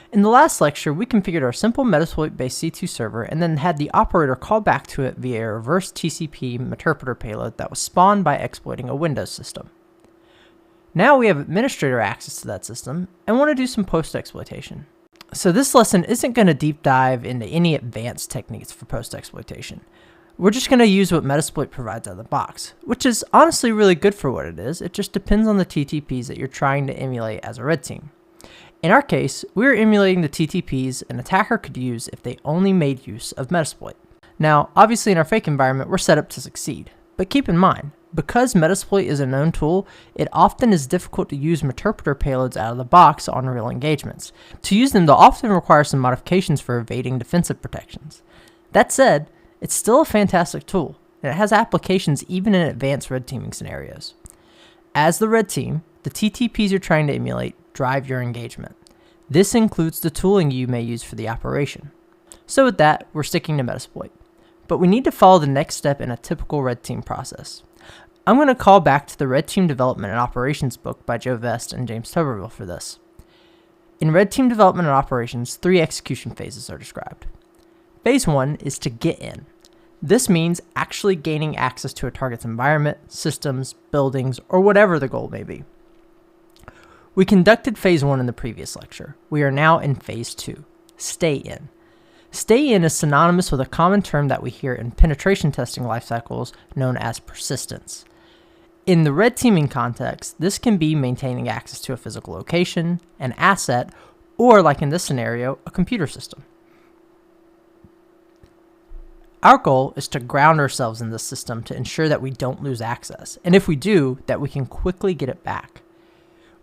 In the last lecture, we configured our simple Metasploit-based C2 server and then had the operator call back to it via a reverse TCP interpreter payload that was spawned by exploiting a Windows system. Now we have administrator access to that system and want to do some post-exploitation. So this lesson isn't going to deep dive into any advanced techniques for post-exploitation. We're just going to use what Metasploit provides out of the box, which is honestly really good for what it is. It just depends on the TTPs that you're trying to emulate as a red team. In our case, we're emulating the TTPs an attacker could use if they only made use of Metasploit. Now, obviously in our fake environment, we're set up to succeed, but keep in mind, because Metasploit is a known tool, it often is difficult to use interpreter payloads out of the box on real engagements. To use them, they'll often require some modifications for evading defensive protections. That said, it's still a fantastic tool, and it has applications even in advanced red teaming scenarios. As the red team, the TTPs you're trying to emulate drive your engagement. This includes the tooling you may use for the operation. So with that, we're sticking to Metasploit. But we need to follow the next step in a typical red team process. I'm going to call back to the Red Team Development and Operations book by Joe Vest and James Tuberville for this. In Red Team Development and Operations, 3 execution phases are described. Phase 1 is to get in. This means actually gaining access to a target's environment, systems, buildings, or whatever the goal may be. We conducted Phase 1 in the previous lecture. We are now in Phase 2, stay in. Stay in is synonymous with a common term that we hear in penetration testing lifecycles known as persistence. In the red teaming context, this can be maintaining access to a physical location, an asset, or like in this scenario, a computer system. Our goal is to ground ourselves in this system to ensure that we don't lose access, and if we do, that we can quickly get it back.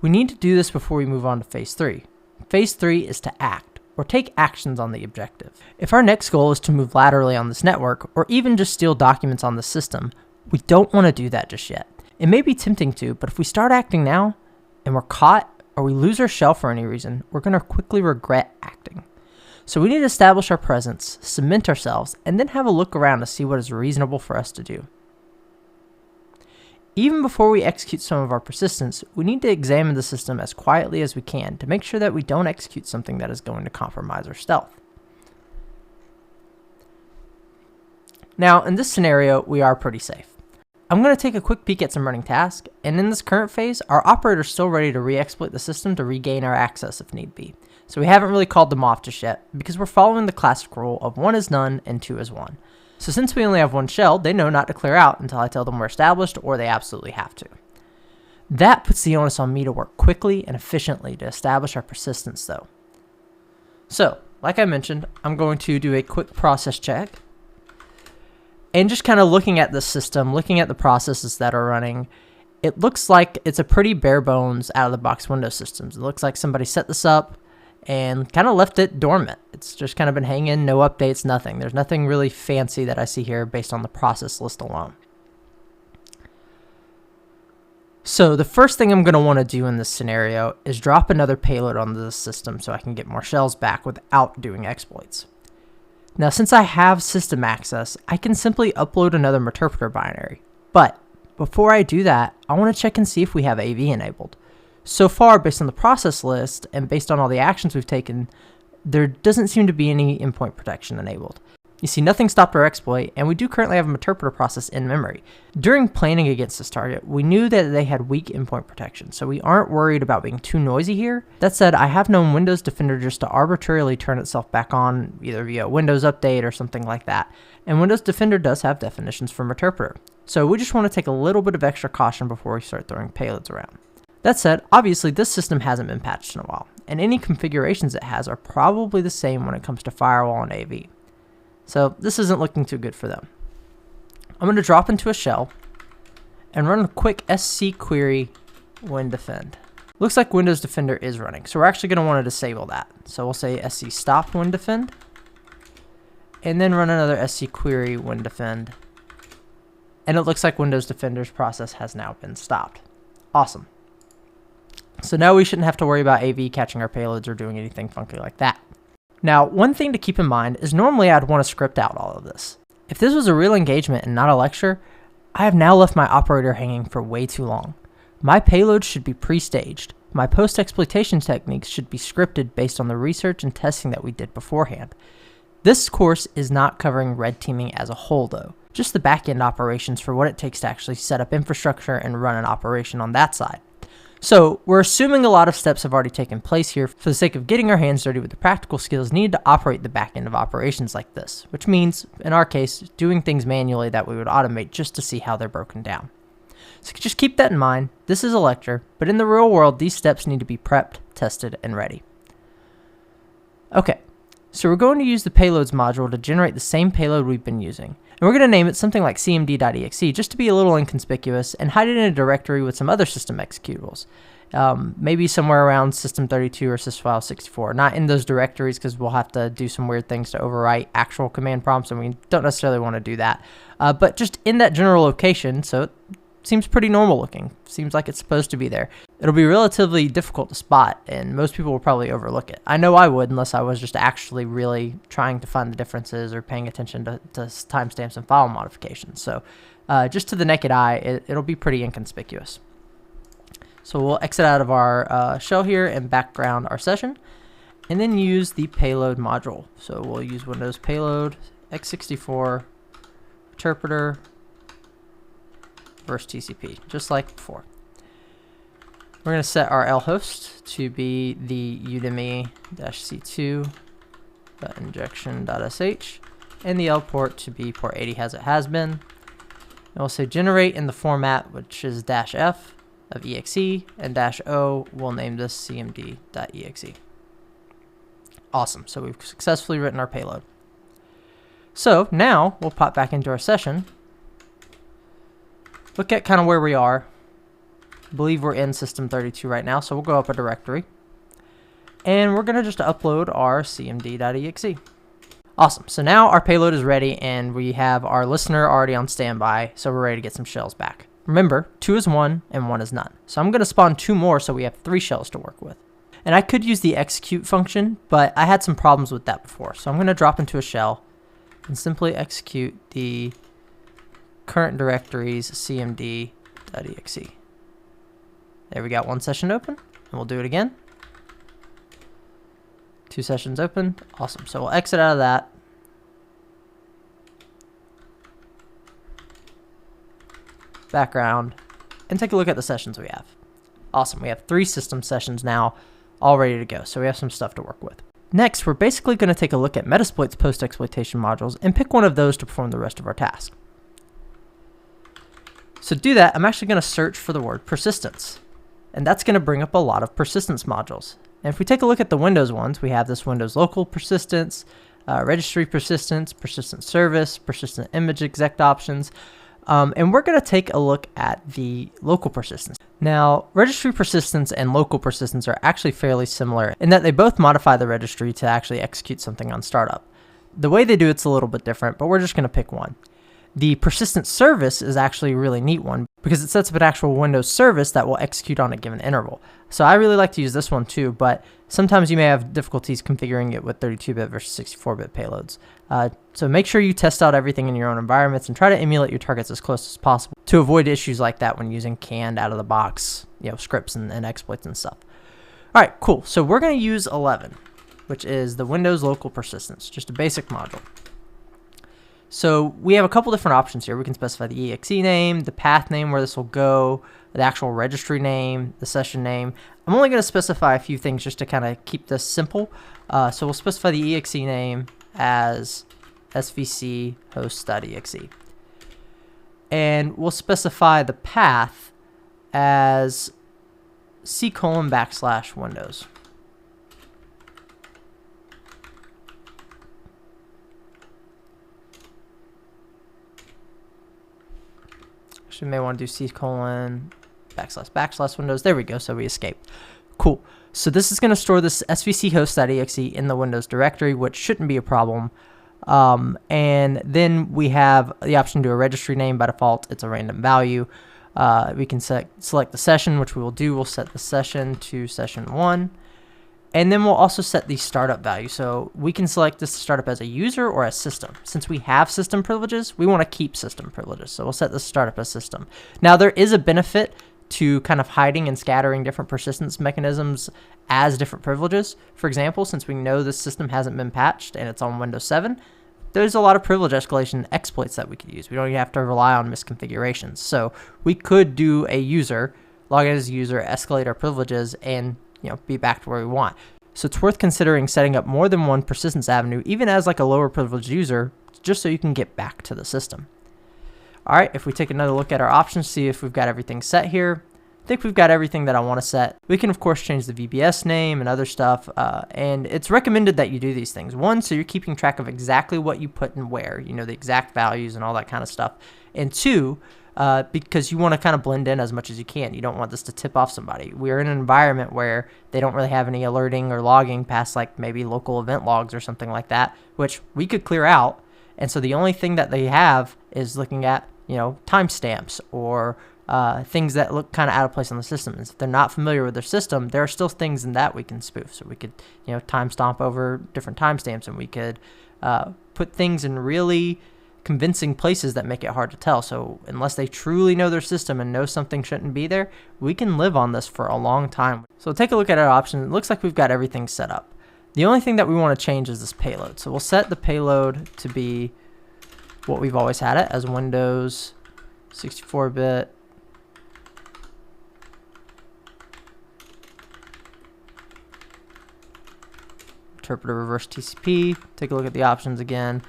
We need to do this before we move on to Phase 3. Phase 3 is to act, or take actions on the objective. If our next goal is to move laterally on this network, or even just steal documents on the system, we don't want to do that just yet. It may be tempting to, but if we start acting now, and we're caught, or we lose our shell for any reason, we're going to quickly regret acting. So we need to establish our presence, cement ourselves, and then have a look around to see what is reasonable for us to do. Even before we execute some of our persistence, we need to examine the system as quietly as we can to make sure that we don't execute something that is going to compromise our stealth. Now, in this scenario, we are pretty safe. I'm going to take a quick peek at some running tasks, and in this current phase, our operator is still ready to re-exploit the system to regain our access if need be. So we haven't really called them off just yet, because we're following the classic rule of 1 is none and 2 is 1. So since we only have 1 shell, they know not to clear out until I tell them we're established or they absolutely have to. That puts the onus on me to work quickly and efficiently to establish our persistence though. So, like I mentioned, I'm going to do a quick process check. And just kind of looking at the system, looking at the processes that are running, it looks like it's a pretty bare bones out of the box Windows systems. It looks like somebody set this up and kind of left it dormant. It's just kind of been hanging, no updates, nothing. There's nothing really fancy that I see here based on the process list alone. So the first thing I'm going to want to do in this scenario is drop another payload onto the system so I can get more shells back without doing exploits. Now since I have system access, I can simply upload another interpreter binary. But before I do that, I want to check and see if we have AV enabled. So far, based on the process list and based on all the actions we've taken, there doesn't seem to be any endpoint protection enabled. You see, nothing stopped our exploit, and we do currently have an interpreter process in memory. During planning against this target, we knew that they had weak endpoint protection, so we aren't worried about being too noisy here. That said, I have known Windows Defender just to arbitrarily turn itself back on, either via Windows Update or something like that. And Windows Defender does have definitions for interpreter. So we just want to take a little bit of extra caution before we start throwing payloads around. That said, obviously this system hasn't been patched in a while, and any configurations it has are probably the same when it comes to firewall and AV. So this isn't looking too good for them. I'm going to drop into a shell and run a quick sc query windefend. Looks like Windows Defender is running, so we're actually going to want to disable that. So we'll say sc stop windefend, and then run another sc query windefend, and it looks like Windows Defender's process has now been stopped. Awesome. So now we shouldn't have to worry about AV catching our payloads or doing anything funky like that. Now, one thing to keep in mind is normally I'd want to script out all of this. If this was a real engagement and not a lecture, I have now left my operator hanging for way too long. My payload should be pre-staged, my post-exploitation techniques should be scripted based on the research and testing that we did beforehand. This course is not covering red teaming as a whole though, just the back-end operations for what it takes to actually set up infrastructure and run an operation on that side. So we're assuming a lot of steps have already taken place here for the sake of getting our hands dirty with the practical skills needed to operate the back end of operations like this, which means, in our case, doing things manually that we would automate just to see how they're broken down. So just keep that in mind. This is a lecture, but in the real world, these steps need to be prepped, tested, and ready. Okay, so we're going to use the payloads module to generate the same payload we've been using. And we're going to name it something like cmd.exe just to be a little inconspicuous and hide it in a directory with some other system executables. Maybe somewhere around system32 or sysfile64. Not in those directories because we'll have to do some weird things to overwrite actual command prompts and we don't necessarily want to do that. But just in that general location, so it seems pretty normal looking. Seems like it's supposed to be there. It'll be relatively difficult to spot, and most people will probably overlook it. I know I would, unless I was just actually really trying to find the differences or paying attention to timestamps and file modifications. So just to the naked eye, it'll be pretty inconspicuous. So we'll exit out of our shell here and background our session, and then use the payload module. So we'll use Windows payload, x64, interpreter, versus TCP, just like before. We're going to set our L-host to be the udemy-c2.injection.sh and the L port to be port 80 as it has been. And we'll say generate in the format which is -f of exe, and -o we'll name this cmd.exe. Awesome, so we've successfully written our payload. So now we'll pop back into our session, look at kind of where we are. I believe we're in system32 right now, so we'll go up a directory. And we're going to just upload our cmd.exe. Awesome, so now our payload is ready and we have our listener already on standby, so we're ready to get some shells back. Remember, 2 is 1 and 1 is none. So I'm going to spawn 2 more so we have 3 shells to work with. And I could use the execute function, but I had some problems with that before. So I'm going to drop into a shell and simply execute the current directory's cmd.exe. There, we got 1 session open, and we'll do it again. 2 sessions open. Awesome. So we'll exit out of that. Background, and take a look at the sessions we have. Awesome. We have 3 system sessions now, all ready to go. So we have some stuff to work with. Next, we're basically going to take a look at Metasploit's post-exploitation modules and pick one of those to perform the rest of our task. So to do that, I'm actually going to search for the word persistence. And that's going to bring up a lot of persistence modules. And if we take a look at the Windows ones, we have this Windows local persistence, registry persistence, persistent service, persistent image exec options. And we're going to take a look at the local persistence. Now, registry persistence and local persistence are actually fairly similar in that they both modify the registry to actually execute something on startup. The way they do it's a little bit different, but we're just going to pick one. The persistent service is actually a really neat one because it sets up an actual Windows service that will execute on a given interval. So I really like to use this one too, but sometimes you may have difficulties configuring it with 32-bit versus 64-bit payloads. So make sure you test out everything in your own environments and try to emulate your targets as close as possible to avoid issues like that when using canned out of the box, scripts and exploits and stuff. All right, cool. So we're going to use 11, which is the Windows local persistence, just a basic module. So we have a couple different options here. We can specify the exe name, the path name where this will go, the actual registry name, the session name. I'm only going to specify a few things just to kind of keep this simple. So we'll specify the exe name as svc host.exe. And we'll specify the path as c:\Windows. Actually, may want to do c:\Windows. There we go. So we escaped. Cool. So this is going to store this svc host.exe in the Windows directory, which shouldn't be a problem. And then we have the option to do a registry name. By default, it's a random value. We can select the session, which we will do. We'll set the session to session 1. And then we'll also set the startup value. So we can select this to start up as a user or as system. Since we have system privileges, we want to keep system privileges. So we'll set this startup as system. Now there is a benefit to kind of hiding and scattering different persistence mechanisms as different privileges. For example, since we know this system hasn't been patched and it's on Windows 7, there's a lot of privilege escalation exploits that we could use. We don't even have to rely on misconfigurations. So we could do a user, log in as a user, escalate our privileges, and be back to where we want. So it's worth considering setting up more than one persistence avenue, even as like a lower privileged user, just so you can get back to the system. All right, if we take another look at our options, see if we've got everything set here. I think we've got everything that I want to set. We can, of course, change the VBS name and other stuff, and it's recommended that you do these things. One, so you're keeping track of exactly what you put and where, the exact values and all that kind of stuff. And two, because you want to kind of blend in as much as you can. You don't want this to tip off somebody. We're in an environment where they don't really have any alerting or logging past like maybe local event logs or something like that, which we could clear out. And so the only thing that they have is looking at, timestamps or things that look kind of out of place on the system. And if they're not familiar with their system, there are still things in that we can spoof. So we could, time stomp over different timestamps, and we could put things in really convincing places that make it hard to tell. So unless they truly know their system and know something shouldn't be there, we can live on this for a long time. So take a look at our options. It looks like we've got everything set up. The only thing that we want to change is this payload. So we'll set the payload to be what we've always had it as Windows 64-bit interpreter reverse TCP. Take a look at the options again. And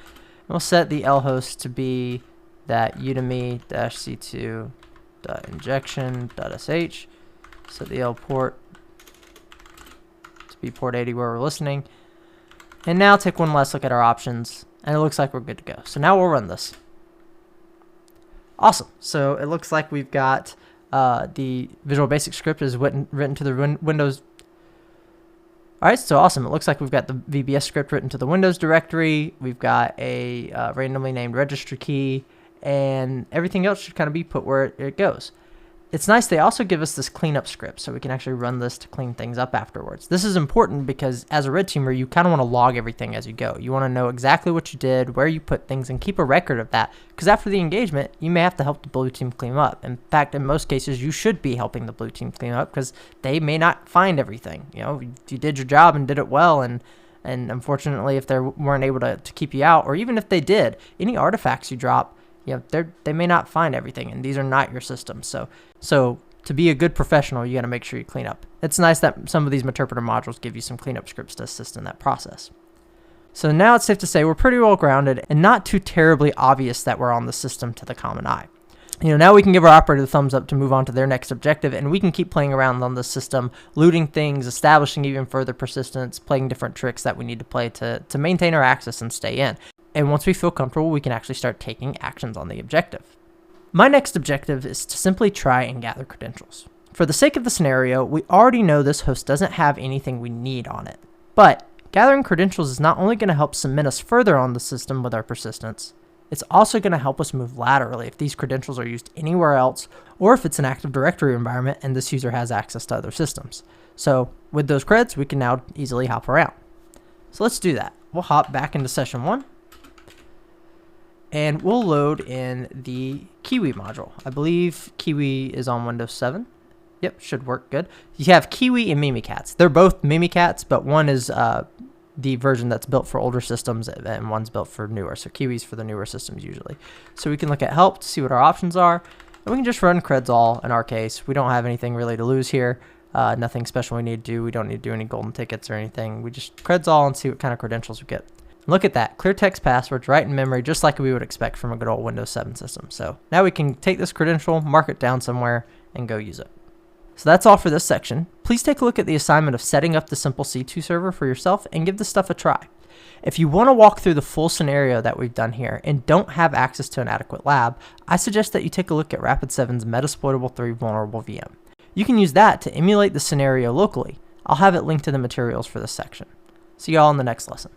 we'll set the lhost to be that udemy-c2.injection.sh. Set the L port to be port 80 where we're listening. And now take one last look at our options, and it looks like we're good to go. So now we'll run this. Awesome. So it looks like we've got the Visual Basic script is written to the Windows. All right, so awesome. It looks like we've got the VBS script written to the Windows directory. We've got a randomly named registry key, and everything else should kind of be put where it goes. It's nice they also give us this cleanup script, so we can actually run this to clean things up afterwards. This is important because as a red teamer, you kind of want to log everything as you go. You want to know exactly what you did, where you put things, and keep a record of that. Because after the engagement, you may have to help the blue team clean up. In fact, in most cases, you should be helping the blue team clean up because they may not find everything. You did your job and did it well, and unfortunately, if they weren't able to keep you out, or even if they did, any artifacts you drop, they may not find everything, and these are not your systems. So to be a good professional, you got to make sure you clean up. It's nice that some of these interpreter modules give you some cleanup scripts to assist in that process. So now it's safe to say we're pretty well grounded and not too terribly obvious that we're on the system to the common eye. Now we can give our operator the thumbs up to move on to their next objective, and we can keep playing around on the system, looting things, establishing even further persistence, playing different tricks that we need to play to maintain our access and stay in. And once we feel comfortable, we can actually start taking actions on the objective. My next objective is to simply try and gather credentials. For the sake of the scenario, we already know this host doesn't have anything we need on it. But gathering credentials is not only going to help cement us further on the system with our persistence, it's also going to help us move laterally if these credentials are used anywhere else, or if it's an Active Directory environment and this user has access to other systems. So with those creds, we can now easily hop around. So let's do that. We'll hop back into session 1. And we'll load in the Kiwi module. I believe Kiwi is on Windows 7. Yep, should work good. You have Kiwi and Mimikatz. They're both Mimikatz, but one is the version that's built for older systems, and one's built for newer. So Kiwi's for the newer systems usually. So we can look at help to see what our options are, and we can just run creds all in our case. We don't have anything really to lose here. Nothing special we need to do. We don't need to do any golden tickets or anything. We just creds all and see what kind of credentials we get. Look at that, clear text passwords right in memory, just like we would expect from a good old Windows 7 system. So now we can take this credential, mark it down somewhere, and go use it. So that's all for this section. Please take a look at the assignment of setting up the simple C2 server for yourself and give this stuff a try. If you want to walk through the full scenario that we've done here and don't have access to an adequate lab, I suggest that you take a look at Rapid7's Metasploitable 3 Vulnerable VM. You can use that to emulate the scenario locally. I'll have it linked to the materials for this section. See y'all in the next lesson.